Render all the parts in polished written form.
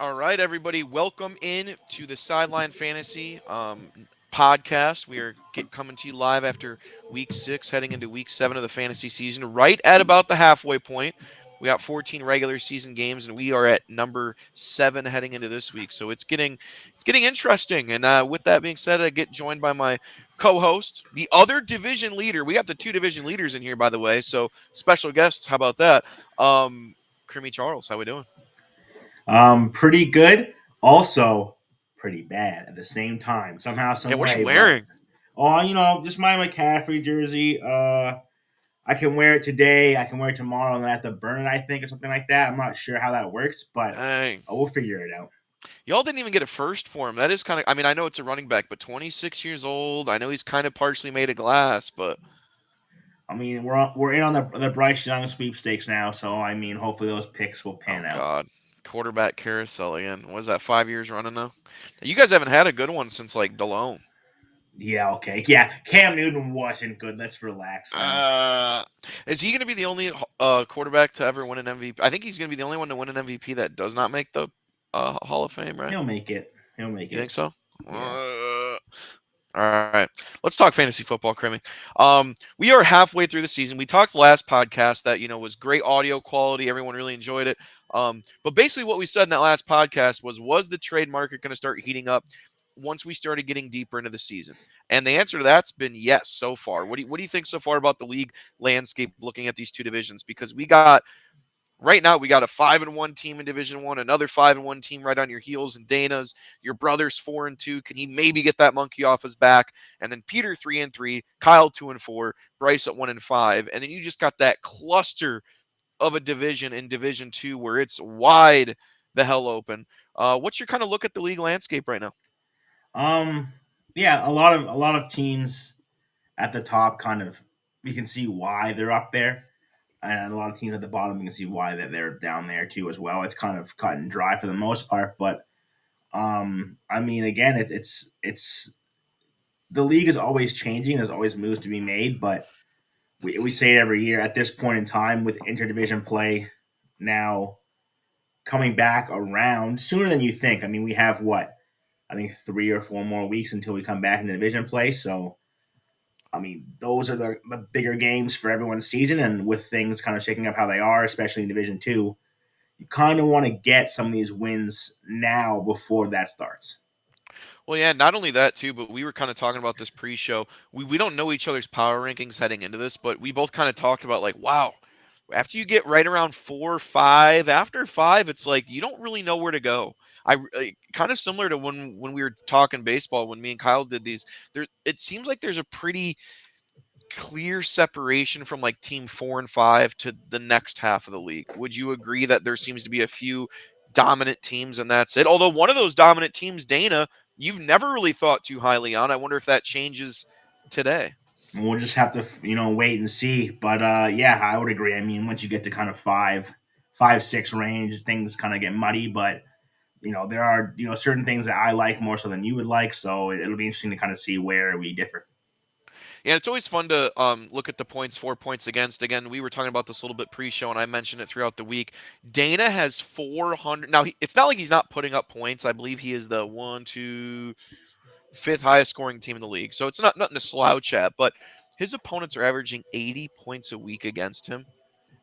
All right, everybody, welcome in to the Sideline Fantasy podcast. We are coming to you live after week 6, heading into week 7 of the fantasy season, right at about the halfway point. We got 14 regular season games, and we are at number 7 heading into this week. So it's getting interesting. And with that being said, I get joined by my co-host, the other division leader. We got the 2 division leaders in here, by the way. So special guests. How about that? Creamy Charles, how we doing? Pretty good. Also, pretty bad at the same time. Somehow, Yeah, some what are you way. But wearing? just my McCaffrey jersey. I can wear it today. I can wear it tomorrow, and then I have to burn it. I think, or something like that. I'm not sure how that works, but Dang. we'll figure it out. Y'all didn't even get a first for him. That is kind of, I mean, I know it's a running back, but 26 years old. I know he's kind of partially made of glass, but I mean, we're in on the Bryce Young sweepstakes now, so I mean, hopefully those picks will oh pan out. God. Quarterback carousel again. What is that, 5 years running now? You guys haven't had a good one since like Delone. Yeah, okay, yeah. Cam Newton wasn't good. Let's relax now. Uh, is he going to be the only quarterback to ever win an MVP? I think he's going to be the only one to win an MVP that does not make the Hall of Fame, right? He'll make it. He'll make You think it. so? Yeah. All right, let's talk fantasy football, Crimmy. We are halfway through the season. We talked last podcast that was great audio quality. Everyone really enjoyed it. But basically, what we said in that last podcast was the trade market going to start heating up once we started getting deeper into the season? And the answer to that's been yes so far. What do you think so far about the league landscape looking at these 2 divisions? Because we got right now we got a 5-1 team in Division One, another 5-1 team right on your heels, and Dana's. Your brother's 4-2. Can he maybe get that monkey off his back? And then Peter 3-3, Kyle 2-4, Bryce at 1-5, and then you just got that cluster of a division in Division Two where it's wide the hell open. What's your kind of look at the league landscape right now? Um. Yeah, a lot of teams at the top kind of we can see why they're up there, and a lot of teams at the bottom you can see why that they're down there too as well. It's kind of cut and dry for the most part, but I mean, again, it's the league is always changing. There's always moves to be made, but we say it every year. At this point in time, with interdivision play now coming back around sooner than you think. I mean, we have what I think 3 or 4 more weeks until we come back into division play, so I mean, those are the bigger games for everyone's season, and with things kind of shaking up how they are, especially in Division Two, you kind of want to get some of these wins now before that starts. Well, yeah, not only that too, but we were kind of talking about this pre-show. We don't know each other's power rankings heading into this, but we both kind of talked about like, wow, after you get right around 4 or 5, after 5, it's like you don't really know where to go. Kind of similar to when we were talking baseball when me and Kyle did these. There, it seems like there's a pretty clear separation from like team 4 and 5 to the next half of the league. Would you agree that there seems to be a few dominant teams and that's it? Although one of those dominant teams, Dana, you've never really thought too highly on. I wonder if that changes today. And we'll just have to, wait and see. But yeah, I would agree. I mean, once you get to kind of 6 range, things kind of get muddy. But there are certain things that I like more so than you would like. So it'll be interesting to kind of see where we differ. Yeah, it's always fun to look at the points for, points against. Again, we were talking about this a little bit pre-show, and I mentioned it throughout the week. Dana has 400. Now, it's not like he's not putting up points. I believe he is the one, two, fifth highest scoring team in the league. So it's not nothing to slouch at, but his opponents are averaging 80 points a week against him.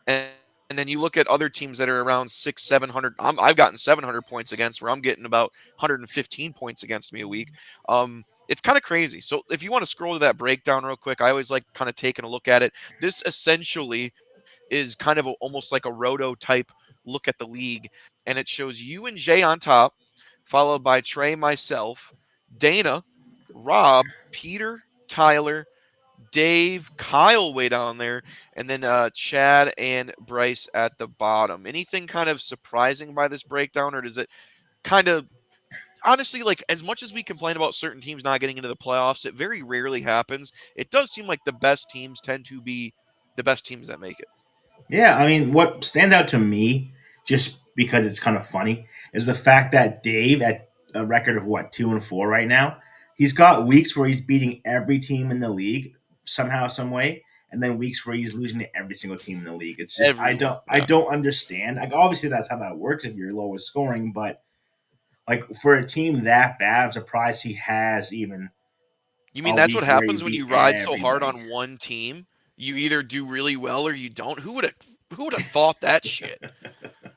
And then you look at other teams that are around 700. I've gotten 700 points against where I'm getting about 115 points against me a week. It's kind of crazy. So if you want to scroll to that breakdown real quick, I always like kind of taking a look at it. This essentially is kind of almost like a roto type look at the league, and it shows you and Jay on top, followed by Trey, myself, Dana, Rob, Peter, Tyler, Dave, Kyle way down there, and then Chad and Bryce at the bottom. Anything kind of surprising by this breakdown, or does it kind of honestly, like as much as we complain about certain teams not getting into the playoffs, it very rarely happens. It does seem like the best teams tend to be the best teams that make it. Yeah, I mean, what stands out to me, just because it's kind of funny, is the fact that Dave, at a record of what 2-4 right now, he's got weeks where he's beating every team in the league somehow, some way, and then weeks where he's losing to every single team in the league. It's just I Everyone, don't I yeah. don't understand. Like obviously that's how that works if you're lowest scoring, but Like for a team that bad, I'm surprised he has even You mean a that's week what where he happens when beat you ride so hard everybody. on one team? You either do really well or you don't. Who would have thought that shit?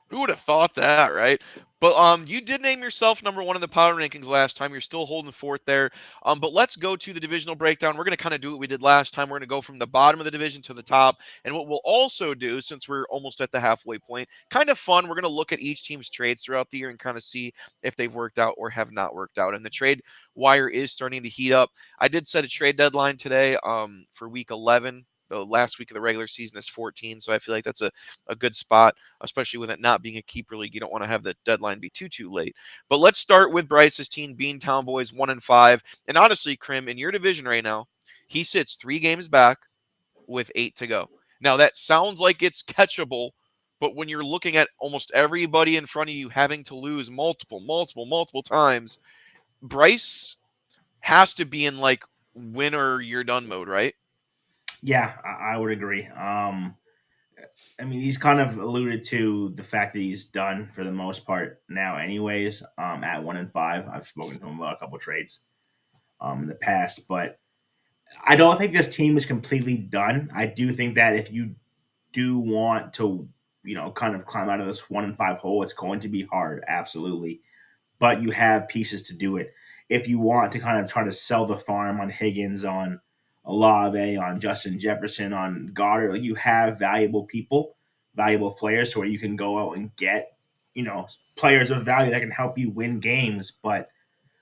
Who would have thought that, right? But you did name yourself number one in the power rankings last time. You're still holding forth there. But let's go to the divisional breakdown. We're going to kind of do what we did last time. We're going to go from the bottom of the division to the top. And what we'll also do, since we're almost at the halfway point, kind of fun. We're going to look at each team's trades throughout the year and kind of see if they've worked out or have not worked out. And the trade wire is starting to heat up. I did set a trade deadline today for week 11. The last week of the regular season is 14, so I feel like that's a good spot, especially with it not being a keeper league. You don't want to have the deadline be too late. But let's start with Bryce's team, Beantown Boys, 1-5. And honestly, Krim, in your division right now, he sits 3 games back with 8 to go. Now that sounds like it's catchable, but when you're looking at almost everybody in front of you having to lose multiple times, Bryce has to be in like win or you're done mode, right? Yeah, I would agree. I mean, he's kind of alluded to the fact that he's done for the most part now, anyways. At 1-5, I've spoken to him about a couple trades in the past, but I don't think this team is completely done. I do think that if you do want to, kind of climb out of this 1-5 hole, it's going to be hard, absolutely. But you have pieces to do it. If you want to kind of try to sell the farm on Higgins, on Olave, on Justin Jefferson, on Goddard, like you have valuable people, valuable players, to where you can go out and get, players of value that can help you win games. But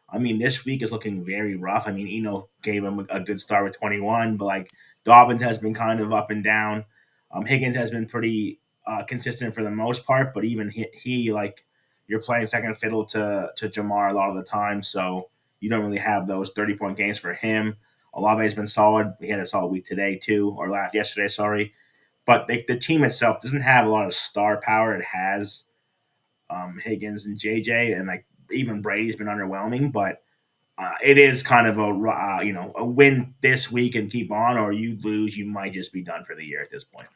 I mean, this week is looking very rough. I mean, gave him a good start with 21, but like Dobbins has been kind of up and down. Higgins has been pretty consistent for the most part, but even he like you're playing second fiddle to Jamar a lot of the time, so you don't really have those 30-point games for him. Olave has been solid. He had a solid week today too, or last yesterday, sorry. But the team itself doesn't have a lot of star power. It has Higgins and JJ, and like even Brady's been underwhelming, but it is kind of a win this week and keep on, or you lose, you might just be done for the year at this point.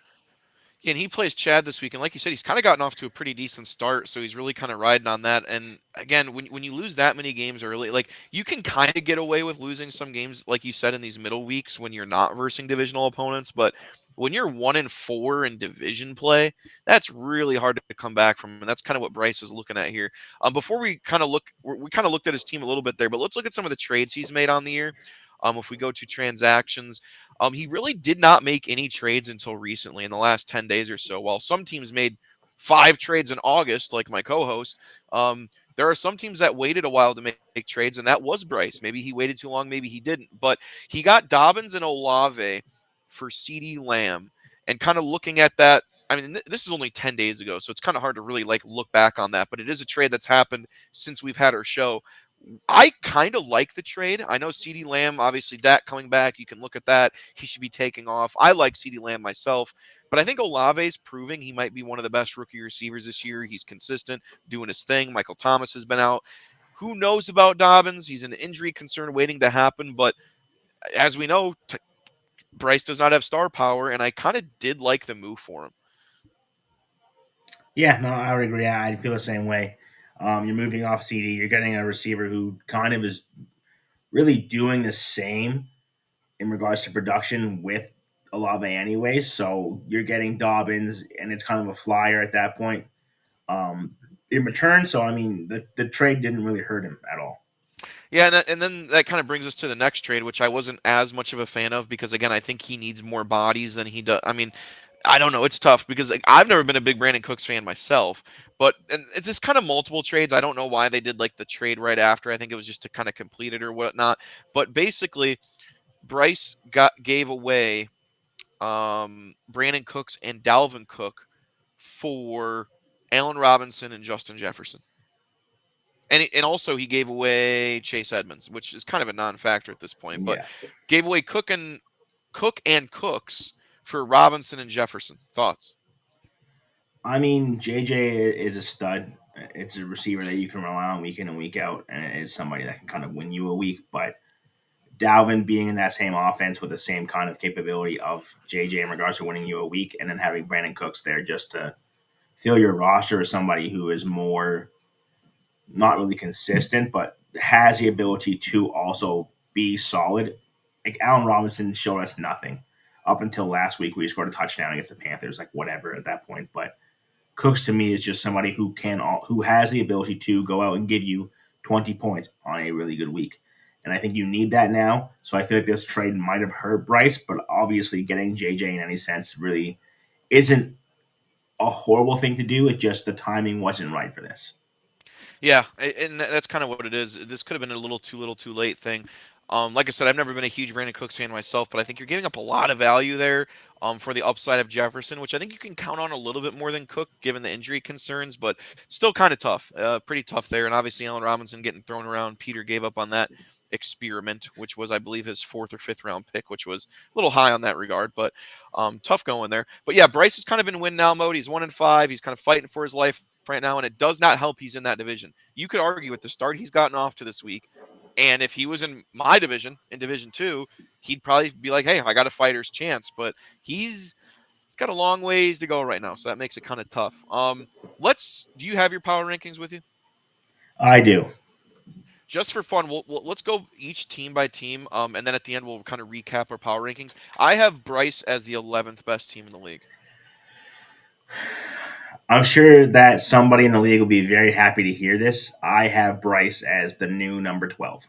And he plays Chad this week, and like you said, he's kind of gotten off to a pretty decent start, so he's really kind of riding on that. And again, when you lose that many games early, like you can kind of get away with losing some games, like you said, in these middle weeks when you're not versing divisional opponents. But when you're 1-4 in division play, that's really hard to come back from, and that's kind of what Bryce is looking at here. Before we kind of we kind of looked at his team a little bit there, but let's look at some of the trades he's made on the year. If we go to transactions, he really did not make any trades until recently in the last 10 days or so. While some teams made 5 trades in August, like my co host, there are some teams that waited a while to make trades, and that was Bryce. Maybe he waited too long, maybe he didn't. But he got Dobbins and Olave for CD Lamb. And kind of looking at that, I mean, this is only 10 days ago, so it's kind of hard to really like look back on that. But it is a trade that's happened since we've had our show. I kind of like the trade. I know CeeDee Lamb, obviously, Dak coming back. You can look at that. He should be taking off. I like CeeDee Lamb myself, but I think Olave's proving he might be one of the best rookie receivers this year. He's consistent, doing his thing. Michael Thomas has been out. Who knows about Dobbins? He's an injury concern waiting to happen, but as we know, Bryce does not have star power, and I kind of did like the move for him. Yeah, no, I would agree. I feel the same way. You're moving off CD. You're getting a receiver who kind of is really doing the same in regards to production with Olave anyways. So you're getting Dobbins, and it's kind of a flyer at that point in return. So, I mean, the trade didn't really hurt him at all. Yeah, and then that kind of brings us to the next trade, which I wasn't as much of a fan of because, again, I think he needs more bodies than he does. I mean, I don't know. It's tough because like, I've never been a big Brandon Cooks fan myself, but and it's just kind of multiple trades. I don't know why they did like the trade right after. I think it was just to kind of complete it or whatnot. But basically, Bryce gave away Brandon Cooks and Dalvin Cook for Allen Robinson and Justin Jefferson. And also he gave away Chase Edmonds, which is kind of a non-factor at this point, but Yeah. gave away Cook and Cooks for Robinson and Jefferson. Thoughts? I mean, JJ is a stud. It's a receiver that you can rely on week in and week out, and it's somebody that can kind of win you a week. But Dalvin being in that same offense with the same kind of capability of JJ in regards to winning you a week, and then having Brandon Cooks there just to fill your roster as somebody who is more not really consistent, but has the ability to also be solid. Like Allen Robinson showed us nothing up until last week where he scored a touchdown against the Panthers, like whatever at that point. But Cooks to me is just somebody who has the ability to go out and give you 20 points on a really good week. And I think you need that now. So I feel like this trade might have hurt Bryce, but obviously getting JJ in any sense really isn't a horrible thing to do. It just the timing wasn't right for this. Yeah, and that's kind of what it is. This could have been a little too late thing. Like I said, I've never been a huge Brandon Cooks fan myself, but I think you're giving up a lot of value there for the upside of Jefferson, which I think you can count on a little bit more than Cook given the injury concerns, but still kind of tough, pretty tough there. And obviously, Allen Robinson getting thrown around. Peter gave up on that experiment, which was, I believe, his fourth or fifth round pick, which was a little high on that regard, but tough going there. But yeah, Bryce is kind of in win now mode. He's 1-5. He's kind of fighting for his life right now, and it does not help he's in that division. You could argue with the start he's gotten off to this week, and if he was in my division, in Division Two, he'd probably be like, "Hey, I got a fighter's chance." But he's got a long ways to go right now, so that makes it kind of tough. Let's. Do you have your power rankings with you? I do. Just for fun, let's go each team by team, and then at the end we'll kind of recap our power rankings. I have Bryce as the 11th best team in the league. I'm sure that somebody in the league will be very happy to hear this. I have Bryce as the new number 12.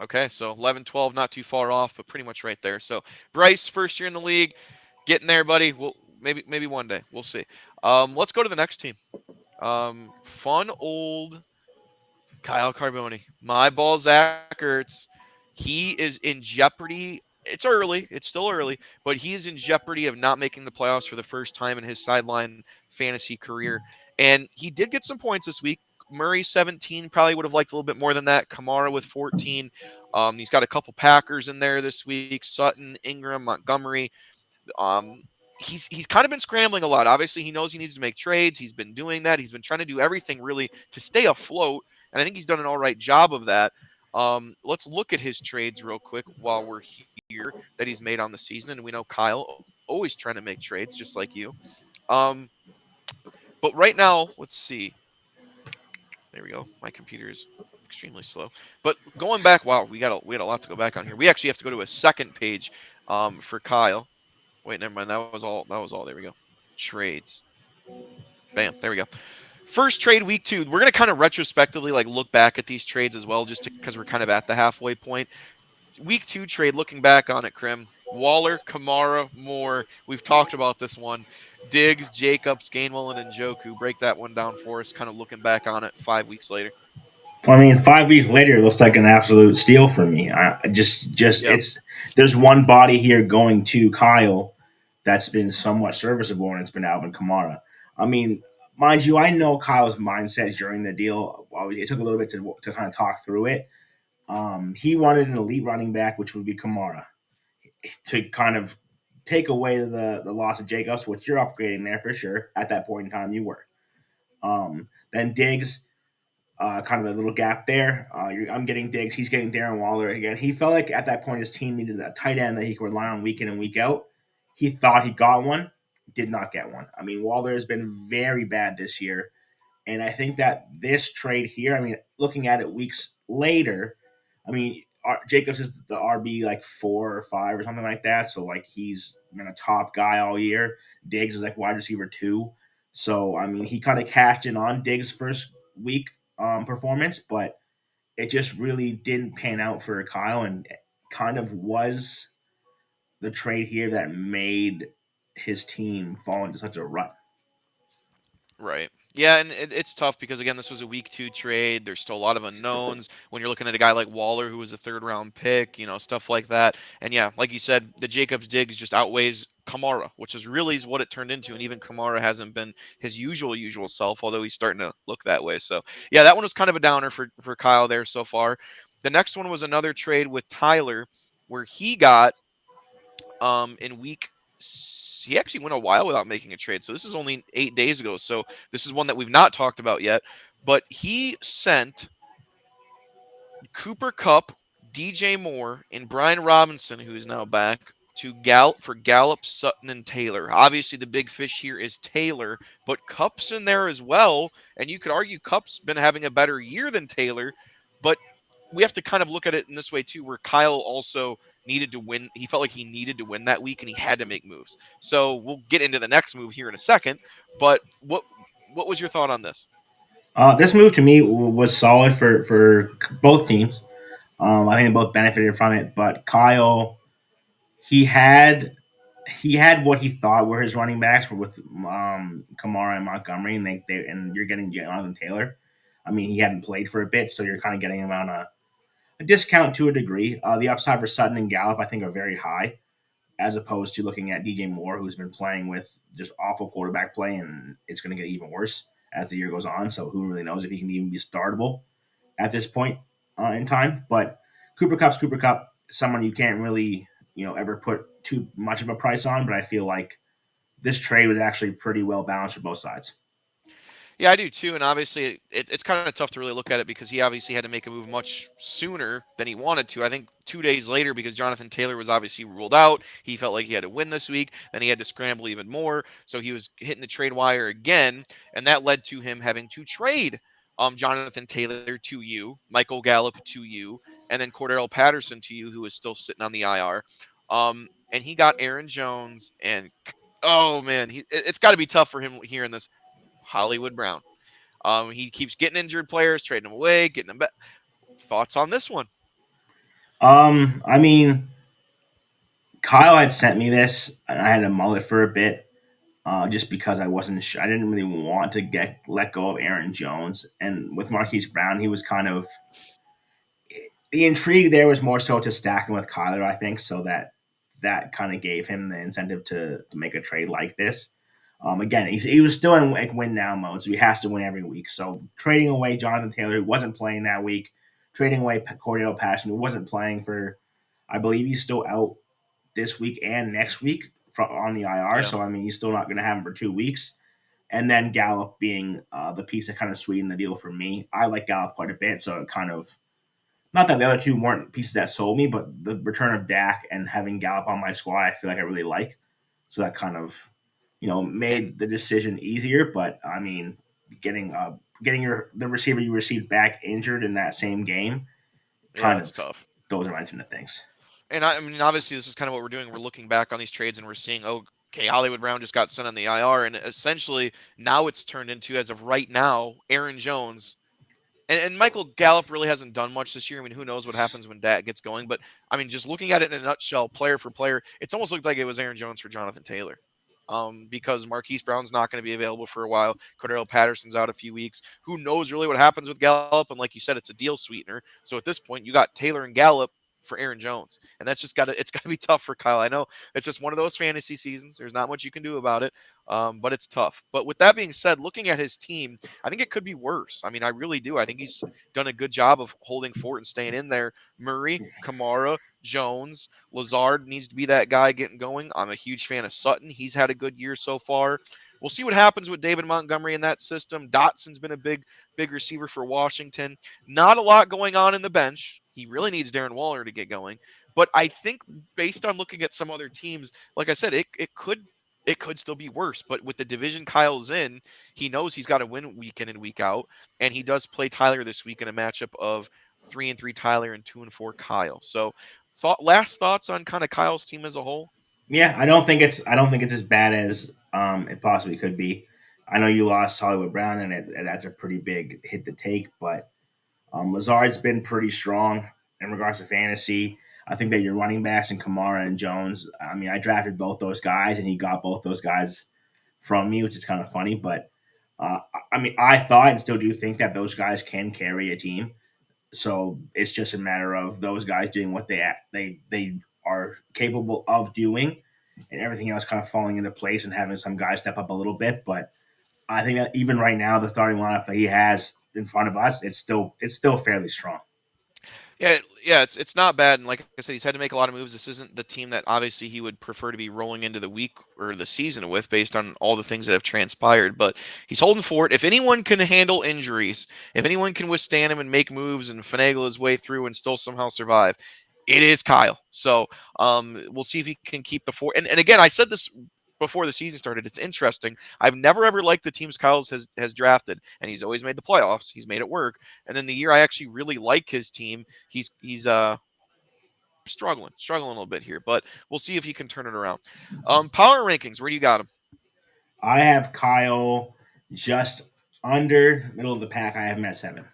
Okay, so 11, 12, not too far off, but pretty much right there. So Bryce, first year in the league, getting there, buddy. We'll maybe one day. We'll see. Let's go to the next team. Fun old Kyle Carboni. My ball, Zach Ertz. He is in jeopardy. It's early. It's still early, but he is in jeopardy of not making the playoffs for the first time in his sideline fantasy career. And he did get some points this week. Murray 17, probably would have liked a little bit more than that. Kamara with 14. He's got a couple Packers in there this week. Sutton, Ingram, Montgomery. Um, he's kind of been scrambling a lot. Obviously, he knows he needs to make trades. He's been doing that. He's been trying to do everything really to stay afloat, and I think he's done an all right job of that. Let's look at his trades real quick while we're here that he's made on the season, and we know Kyle always trying to make trades just like you. Um, but right now, let's see. There we go. My computer is extremely slow. But going back, wow, we had a lot to go back on here. We actually have to go to a second page for Kyle. Wait, never mind. That was all. That was all. There we go. Trades. Bam. There we go. First trade week 2. We're gonna kind of retrospectively like look back at these trades as well, just because we're kind of at the halfway point. Week 2 trade. Looking back on it, Krim. Waller, Kamara, Moore. We've talked about this one. Diggs, Jacobs, Gainwell, and Njoku. Break that one down for us. Kind of looking back on it 5 weeks later. I mean, 5 weeks later, it looks like an absolute steal for me. Just Yep. it's there's one body here going to Kyle that's been somewhat serviceable, and it's been Alvin Kamara. I mean, mind you, I know Kyle's mindset during the deal. Well, it took a little bit to kind of talk through it. He wanted an elite running back, which would be Kamara, to kind of take away the loss of Jacobs, which you're upgrading there for sure. At that point in time, you were. Then Diggs, kind of a little gap there. I'm getting Diggs. He's getting Darren Waller again. He felt like at that point his team needed a tight end that he could rely on week in and week out. He thought he got one, did not get one. I mean, Waller has been very bad this year. And I think that this trade here, I mean, looking at it weeks later, I mean, Jacobs is the RB like 4 or 5 or something like that. So like he's been a top guy all year. Diggs is like wide receiver 2. So I mean, he kind of cashed in on Diggs' first week performance, but it just really didn't pan out for Kyle, and kind of was the trade here that made his team fall into such a rut. Right. Yeah, and it's tough because again, this was a week 2 trade. There's still a lot of unknowns when you're looking at a guy like Waller, who was a third round pick, stuff like that. And yeah, like you said, the Jacobs Diggs just outweighs Kamara, which is really is what it turned into. And even Kamara hasn't been his usual self, although he's starting to look that way. So yeah, that one was kind of a downer for Kyle there so far. The next one was another trade with Tyler, where he got in he actually went a while without making a trade. So this is only 8 days ago. So this is one that we've not talked about yet. But he sent Cooper Cup, DJ Moore, and Brian Robinson, who is now back, for Gallup, Sutton, and Taylor. Obviously, the big fish here is Taylor, but Cup's in there as well. And you could argue Cup's been having a better year than Taylor, but we have to kind of look at it in this way too, where Kyle also needed to win. He felt like he needed to win that week, and he had to make moves. So we'll get into the next move here in a second. But what was your thought on this? This move to me was solid for both teams. I think they both benefited from it, but Kyle, he had he had what he thought were his running backs with Kamara and Montgomery, and and you're getting Jonathan Taylor. I mean, he hadn't played for a bit, so you're kind of getting him on a discount to a degree. The upside for Sutton and Gallup, I think, are very high, as opposed to looking at DJ Moore, who's been playing with just awful quarterback play, and it's going to get even worse as the year goes on. So who really knows if he can even be startable at this point in time? But Cooper Cup, someone you can't really ever put too much of a price on. But I feel like this trade was actually pretty well balanced for both sides. Yeah, I do too. And obviously, it's kind of tough to really look at it because he obviously had to make a move much sooner than he wanted to. I think 2 days later, because Jonathan Taylor was obviously ruled out, he felt like he had to win this week. Then he had to scramble even more. So he was hitting the trade wire again. And that led to him having to trade Jonathan Taylor to you, Michael Gallup to you, and then Cordell Patterson to you, who is still sitting on the IR. And he got Aaron Jones. And oh, man, it's got to be tough for him hearing this. Hollywood Brown. He keeps getting injured players, trading them away, getting them back. Thoughts on this one? I mean, Kyle had sent me this, and I had to mull it for a bit, just because I wasn't sure. I didn't really want to get let go of Aaron Jones, and with Marquise Brown, he was kind of the intrigue there was more so to stack him with Kyler, I think, so that kind of gave him the incentive to make a trade like this. Again, he was still in like win now mode, so he has to win every week. So trading away Jonathan Taylor, who wasn't playing that week, trading away Cordell Patterson, who wasn't playing for, I believe he's still out this week and next week on the IR. Yeah. So I mean, he's still not going to have him for 2 weeks. And then Gallup being the piece that kind of sweetened the deal for me. I like Gallup quite a bit, so it kind of not that the other two weren't pieces that sold me, but the return of Dak and having Gallup on my squad, I feel like I really like. So that kind of, And made the decision easier. But I mean, getting the receiver you received back injured in that same game, yeah, kind it's of tough. those are my two things. And I mean, obviously, this is kind of what we're doing. We're looking back on these trades and we're seeing, oh, okay, Hollywood Brown just got sent on the IR, and essentially now it's turned into, as of right now, Aaron Jones. And Michael Gallup really hasn't done much this year. I mean, who knows what happens when Dak gets going? But I mean, just looking at it in a nutshell, player for player, it's almost looked like it was Aaron Jones for Jonathan Taylor. Because Marquise Brown's not going to be available for a while. Cordell Patterson's out a few weeks. Who knows really what happens with Gallup? And like you said, it's a deal sweetener. So at this point, you got Taylor and Gallup for Aaron Jones, and that's just got to be tough for Kyle. I know it's just one of those fantasy seasons. There's not much you can do about it, but it's tough. But with that being said, looking at his team, I think it could be worse. I mean, I really do. I think he's done a good job of holding fort and staying in there. Murray, Kamara, Jones, Lazard needs to be that guy getting going. I'm a huge fan of Sutton. He's had a good year so far. We'll see what happens with David Montgomery in that system. Dotson's been a big receiver for Washington. Not a lot going on in the bench. He really needs Darren Waller to get going. But I think based on looking at some other teams, like I said, it could still be worse. But with the division Kyle's in, he knows he's got to win week in and week out, and he does play Tyler this week in a matchup of 3-3 Tyler and 2-4 Kyle. So, last thoughts on kind of Kyle's team as a whole? Yeah, I don't think it's as bad as it possibly could be. I know you lost Hollywood Brown, and that's a pretty big hit to take, but Lazard's been pretty strong in regards to fantasy. I think that your running backs and Kamara and Jones. I mean, I drafted both those guys, and he got both those guys from me, which is kind of funny. But I mean, I thought and still do think that those guys can carry a team. So it's just a matter of those guys doing what they are capable of doing, and everything else kind of falling into place and having some guys step up a little bit. But I think that even right now, the starting lineup that he has in front of us, it's still fairly strong. Yeah, it's not bad. And like I said, he's had to make a lot of moves. This isn't the team that obviously he would prefer to be rolling into the week or the season with, based on all the things that have transpired. But he's holding fort. If anyone can handle injuries, if anyone can withstand him and make moves and finagle his way through and still somehow survive, It is Kyle. So we'll see if he can keep the four. And again, I said this before the season started. It's interesting. I've never ever liked the teams Kyle's has drafted, and he's always made the playoffs. He's made it work. And then the year I actually really like his team, he's struggling a little bit here, but we'll see if he can turn it around. Power rankings. Where do you got him? I have Kyle just under middle of the pack. I have him at 7.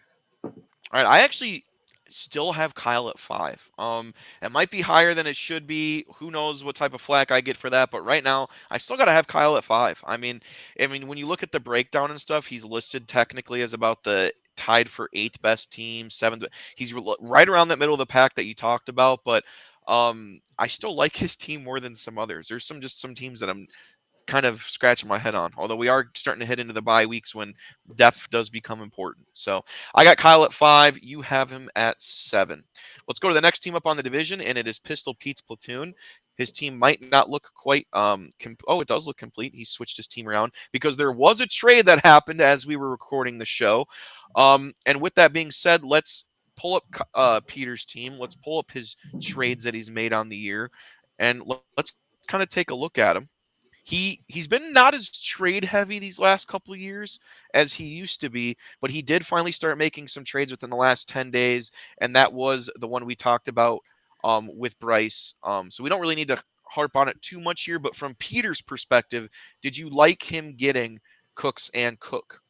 All right, I actually still have Kyle at 5. It might be higher than it should be. Who knows what type of flack I get for that? But right now, I still got to have Kyle at 5. I mean, when you look at the breakdown and stuff, he's listed technically as about the tied for eighth best team, seventh. He's right around that middle of the pack that you talked about, but I still like his team more than some others. There's some teams that I'm kind of scratching my head on. Although we are starting to head into the bye weeks when depth does become important. So I got Kyle at 5. You have him at 7. Let's go to the next team up on the division, and it is Pistol Pete's platoon. His team might not look quite. It does look complete. He switched his team around because there was a trade that happened as we were recording the show. And with that being said, let's pull up Peter's team. Let's pull up his trades that he's made on the year, and let's kind of take a look at him. He's been not as trade heavy these last couple of years as he used to be, but he did finally start making some trades within the last 10 days, and that was the one we talked about with Bryce. So we don't really need to harp on it too much here, but from Peter's perspective, did you like him getting Cooks and Cook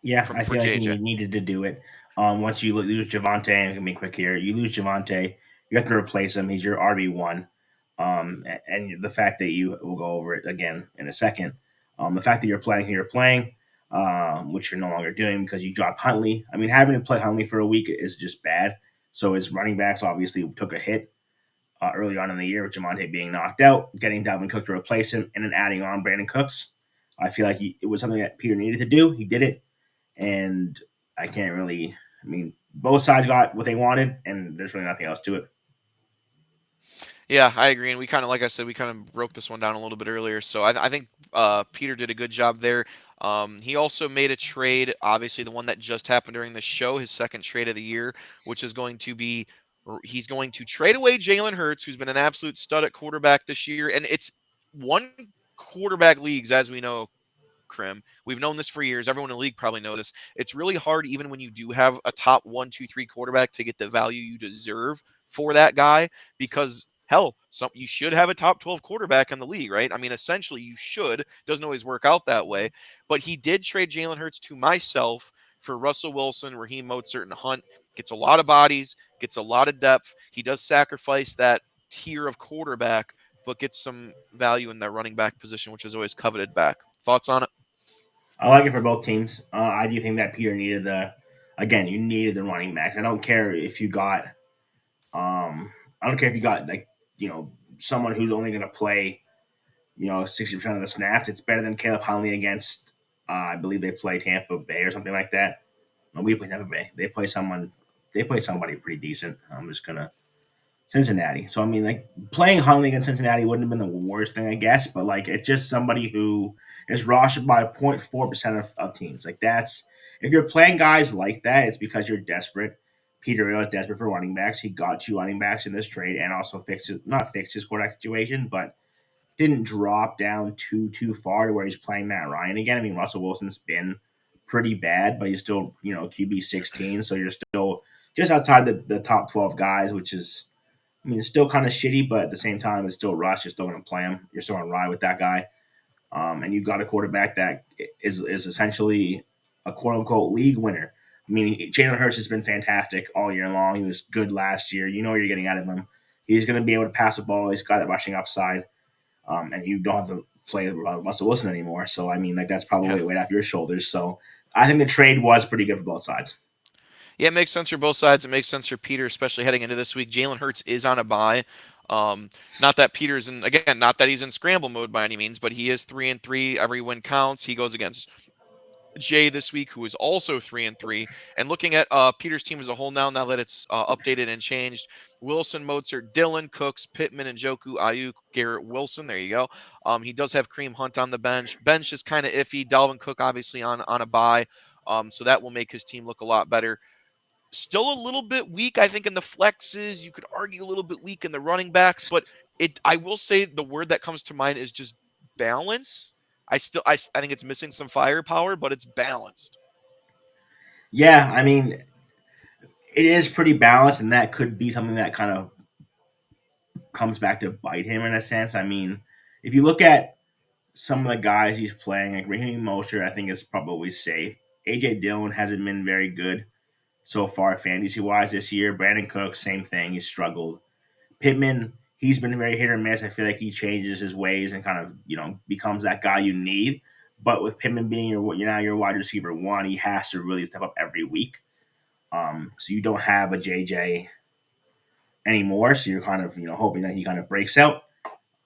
Yeah, from I for feel like he JJ? needed to do it. Once you lose Javante, I'm gonna be quick here. You lose Javante, you have to replace him. He's your RB1. And the fact that you will go over it again in a second. The fact that you're playing who you're playing, which you're no longer doing because you dropped Huntley. I mean, having to play Huntley for a week is just bad. So his running backs obviously took a hit early on in the year with Javante being knocked out, getting Dalvin Cook to replace him, and then adding on Brandon Cooks. I feel like it was something that Peter needed to do. He did it, and I can't really. I mean, both sides got what they wanted, and there's really nothing else to it. Yeah, I agree. And we kind of, like I said, we kind of broke this one down a little bit earlier. So I think Peter did a good job there. He also made a trade, obviously the one that just happened during the show, his second trade of the year, which is going to be he's going to trade away Jalen Hurts, who's been an absolute stud at quarterback this year. And it's one quarterback leagues, as we know, Krim. We've known this for years. Everyone in the league probably knows this. It's really hard, even when you do have a top one, two, three quarterback, to get the value you deserve for that guy because. Hell, you should have a top 12 quarterback in the league, right? I mean, essentially, you should. Doesn't always work out that way. But he did trade Jalen Hurts to myself for Russell Wilson, Raheem Mostert, and Hunt. Gets a lot of bodies, gets a lot of depth. He does sacrifice that tier of quarterback, but gets some value in that running back position, which is always coveted back. Thoughts on it? I like it for both teams. I do think that Peter needed again, you needed the running back. I don't care if you got, I don't care if you got like someone who's only going to play 60% of the snaps. It's better than Caleb Huntley against, I believe they play Tampa Bay or something like that. No, we play Tampa Bay. They play someone. They play somebody pretty decent. I'm just gonna Cincinnati. So I mean, like playing Huntley against Cincinnati wouldn't have been the worst thing, I guess. But like, it's just somebody who is rostered by 0.4% of teams. Like that's if you're playing guys like that, it's because you're desperate. Peter was desperate for running backs. He got 2 running backs in this trade and also not fixed his quarterback situation, but didn't drop down too far to where he's playing Matt Ryan again. I mean, Russell Wilson's been pretty bad, but he's still QB 16, so you're still just outside the top 12 guys, which is I mean, it's still kind of shitty, but at the same time, it's still Russ. You're still going to play him. You're still going to ride with that guy. And you've got a quarterback that is essentially a quote unquote league winner. I mean, Jalen Hurts has been fantastic all year long. He was good last year. You know what you're getting out of him. He's going to be able to pass the ball. He's got that rushing upside. And you don't have to play Russell Wilson anymore. So, I mean, like that's Yeah. probably weight off your shoulders. So, I think the trade was pretty good for both sides. Yeah, it makes sense for both sides. It makes sense for Peter, especially heading into this week. Jalen Hurts is on a bye. Not that Peter's in again, not that he's in scramble mode by any means, but he is 3-3. Every win counts. He goes against Jay this week, who is also 3-3. And looking at Peter's team as a whole now that it's updated and changed, Wilson, Mozart, Dylan, Cooks, Pittman, and Joku, Ayuk, Garrett Wilson. There you go. He does have Kareem Hunt on the bench. Bench is kind of iffy. Dalvin Cook obviously on a bye, so that will make his team look a lot better. Still a little bit weak, I think, in the flexes. You could argue a little bit weak in the running backs, but I will say the word that comes to mind is just balance. I think it's missing some firepower, but it's balanced. Yeah, I mean, it is pretty balanced, and that could be something that kind of comes back to bite him in a sense. I mean, if you look at some of the guys he's playing, like Raheem Mostert, I think is probably safe. AJ Dillon hasn't been very good so far fantasy wise this year. Brandon Cooks, same thing, he's struggled. Pittman, he's been very hit or miss. I feel like he changes his ways and kind of becomes that guy you need. But with Pittman being your wide receiver one, he has to really step up every week. So you don't have a JJ anymore. So you're kind of hoping that he kind of breaks out.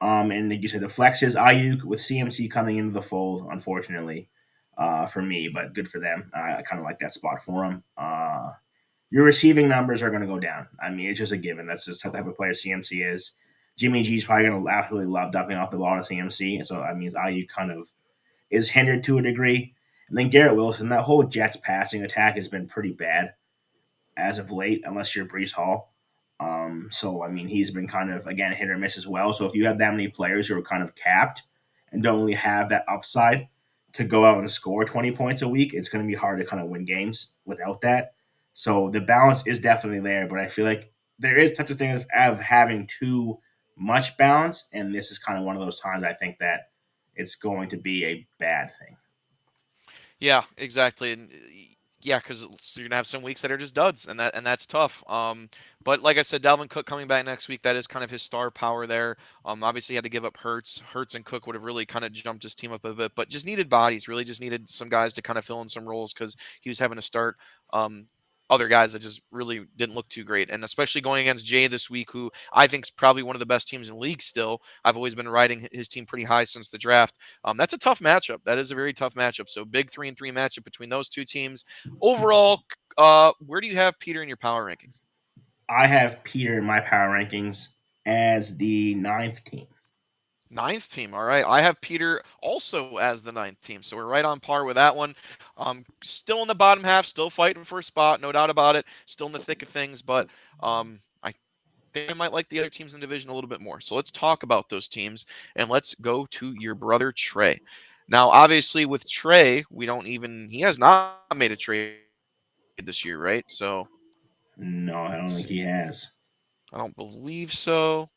And like you said, the flex is Ayuk with CMC coming into the fold. Unfortunately, for me, but good for them. I kind of like that spot for him. Your receiving numbers are going to go down. I mean, it's just a given. That's just the type of player CMC is. Jimmy G's probably going to absolutely love dumping off the ball to CMC. And so, I mean, Ayuk kind of is hindered to a degree. And then Garrett Wilson, that whole Jets passing attack has been pretty bad as of late, unless you're Brees Hall. So I mean, he's been kind of again hit or miss as well. So if you have that many players who are kind of capped and don't really have that upside to go out and score 20 points a week, it's going to be hard to kind of win games without that. So the balance is definitely there, but I feel like there is such a thing of having too much balance, and this is kind of one of those times I think that it's going to be a bad thing. Yeah, exactly. And yeah, because you're gonna have some weeks that are just duds, and that's tough. But like I said, Dalvin Cook coming back next week, that is kind of his star power there. Obviously he had to give up Hurts. Hurts and Cook would have really kind of jumped his team up a bit, but just needed bodies. Really, just needed some guys to kind of fill in some roles because he was having to start. Other guys that just really didn't look too great, and especially going against Jay this week, who I think is probably one of the best teams in the league. Still, I've always been riding his team pretty high since the draft. That's a tough matchup. That is a very tough matchup. So big 3-3 matchup between those two teams. Overall, where do you have Peter in your power rankings? I have Peter in my power rankings as the ninth team. Ninth team. All right. I have Peter also as the ninth team. So we're right on par with that one. Still in the bottom half, still fighting for a spot, no doubt about it. Still in the thick of things, but I think I might like the other teams in the division a little bit more. So let's talk about those teams and let's go to your brother Trey. Now, obviously, with Trey, he has not made a trade this year, right? So No, I don't let's think see. he has. I don't believe so.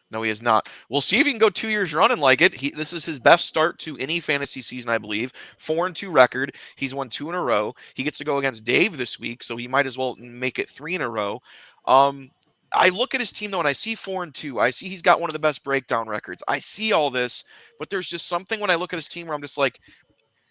No, he has not. We'll see if he can go 2 years running like it. This is his best start to any fantasy season, I believe. 4-2 record. He's won two in a row. He gets to go against Dave this week, so he might as well make it three in a row. Um, I look at his team though, and I see 4-2. I see he's got one of the best breakdown records. I see all this, but there's just something when I look at his team where I'm just like,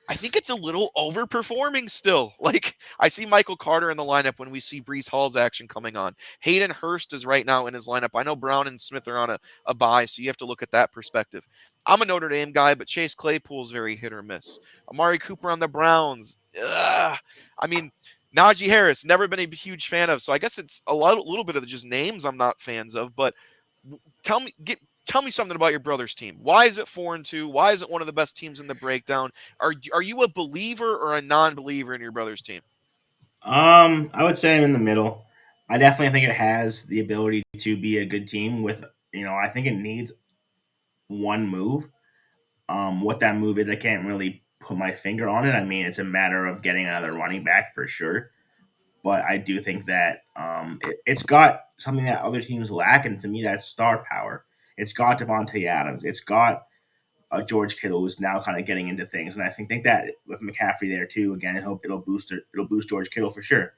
I think it's a little overperforming still. Like I see Michael Carter in the lineup when we see Brees Hall's action coming on. Hayden Hurst is right now in his lineup. I know Brown and Smith are on a bye, so you have to look at that perspective. I'm a Notre Dame guy, but Chase Claypool's very hit or miss. Amari Cooper on the Browns. Ugh. I mean, Najee Harris, never been a huge fan of. So I guess it's little bit of just names I'm not fans of. But tell me, tell me something about your brother's team. Why is it 4-2? Why is it one of the best teams in the breakdown? Are you a believer or a non-believer in your brother's team? I would say I'm in the middle. I definitely think it has the ability to be a good team with, I think it needs one move. What that move is, I can't really put my finger on it. I mean, it's a matter of getting another running back for sure. But I do think that it's got something that other teams lack, and to me, that's star power. It's got Devontae Adams. It's got George Kittle, who's now kind of getting into things, and I think that with McCaffrey there too, again, I hope it'll boost George Kittle for sure.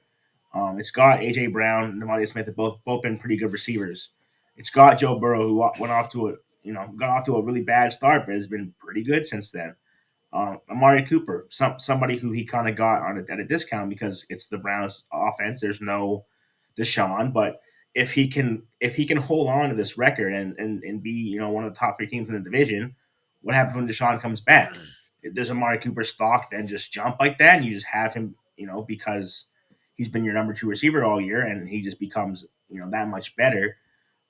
It's got AJ Brown and Devontae Smith have both been pretty good receivers. It's got Joe Burrow, who went off to a got off to a really bad start, but has been pretty good since then. Amari Cooper, somebody who he kind of got at a discount because it's the Browns' offense. There's no Deshaun, but if he can hold on to this record and be one of the top three teams in the division, what happens when Deshaun comes back? Does Amari Cooper stock then just jump like that, and you just have him because he's been your number two receiver all year, and he just becomes that much better.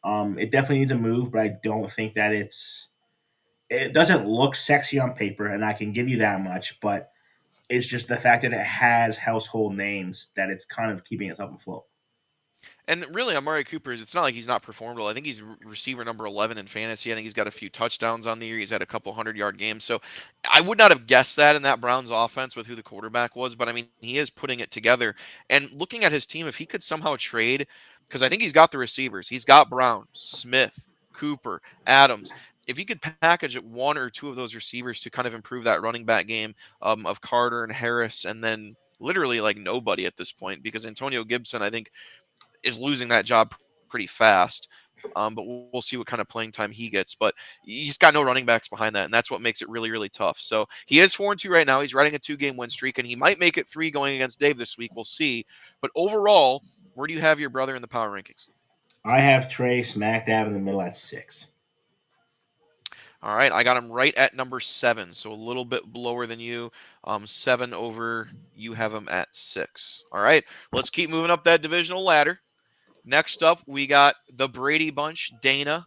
It definitely needs a move, but I don't think that it doesn't look sexy on paper, and I can give you that much. But It's just the fact that it has household names that it's kind of keeping itself afloat. And really, Amari Cooper, it's not like he's not performed well. I think he's receiver number 11 in fantasy. I think he's got a few touchdowns on the year. He's had a couple 100-yard games. So I would not have guessed that in that Browns offense with who the quarterback was. But I mean, he is putting it together. And looking at his team, if he could somehow trade, because I think he's got the receivers, he's got Brown, Smith, Cooper, Adams. If he could package one or two of those receivers to kind of improve that running back game of Carter and Harris, and then literally like nobody at this point, because Antonio Gibson, I think, is losing that job pretty fast. But we'll see what kind of playing time he gets. But he's got no running backs behind that, and that's what makes it really, really tough. So he is 4-2 right now. He's riding a 2-game win streak, and he might make it 3 going against Dave this week. We'll see. But overall, where do you have your brother in the power rankings? I have Trey smack dab in the middle at 6. All right, I got him right at number 7, so a little bit lower than you. 7 over. You have him at 6. All right, let's keep moving up that divisional ladder. Next up, we got the Brady Bunch, Dana.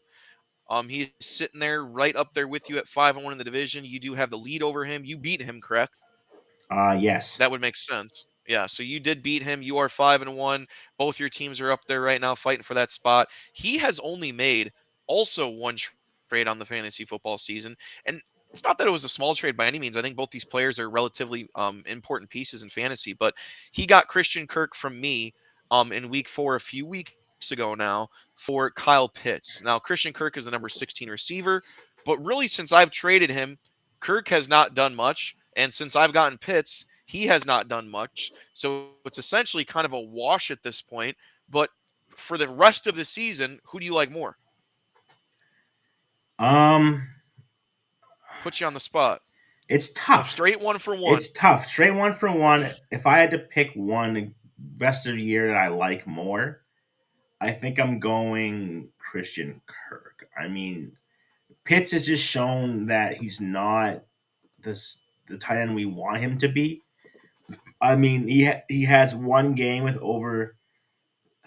He's sitting there right up there with you at 5-1 in the division. You do have the lead over him. You beat him, correct? Yes. That would make sense. Yeah, so you did beat him. You are 5-1. Both your teams are up there right now fighting for that spot. He has only made also one trade on the fantasy football season. And it's not that it was a small trade by any means. I think both these players are relatively important pieces in fantasy, but he got Christian Kirk from me in week 4 a few weeks ago now for Kyle Pitts. Now, Christian Kirk is the number 16 receiver, but really since I've traded him, Kirk has not done much. And since I've gotten Pitts, he has not done much. So it's essentially kind of a wash at this point. But for the rest of the season, who do you like more? Um, Put you on the spot. it's So tough. straight one for one. It's tough. Straight 1 for 1. If I had to pick one rest of the year that I like more, I think I'm going Christian Kirk. I mean, Pitts has just shown that he's not the tight end we want him to be. I mean, he has one game with over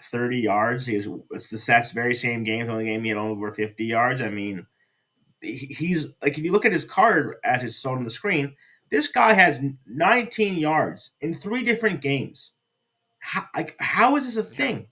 30 yards. It's the Sets very same game. The only game he had over 50 yards. I mean, he's like if you look at his card as it's shown on the screen, this guy has 19 yards in 3 different games. How is this a Yeah. thing?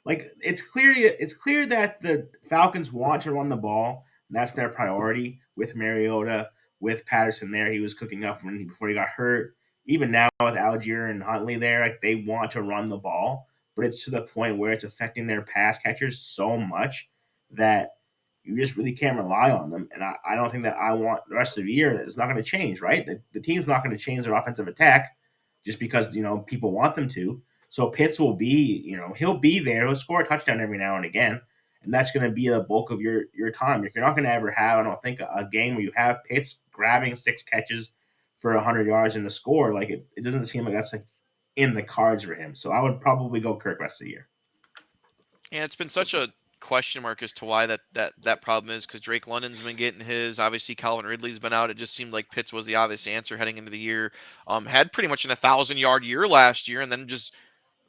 Like it's clear that the Falcons want to run the ball. And that's their priority with Mariota, with Patterson there. He was cooking up before he got hurt. Even now with Algier and Huntley there, like they want to run the ball, but it's to the point where it's affecting their pass catchers so much that you just really can't rely on them. And I don't think that I want the rest of the year. It's not going to change, right? The team's not going to change their offensive attack just because people want them to. So Pitts will be, he'll be there. He'll score a touchdown every now and again, and that's going to be the bulk of your time. If you're not going to ever have, I don't think, a game where you have Pitts grabbing 6 catches for 100 yards in the score, like it doesn't seem like that's like in the cards for him. So I would probably go Kirk rest of the year. And it's been such a question mark as to why that problem is because Drake London's been getting his. Obviously, Calvin Ridley's been out. It just seemed like Pitts was the obvious answer heading into the year. Had pretty much an 1,000-yard year last year, and then just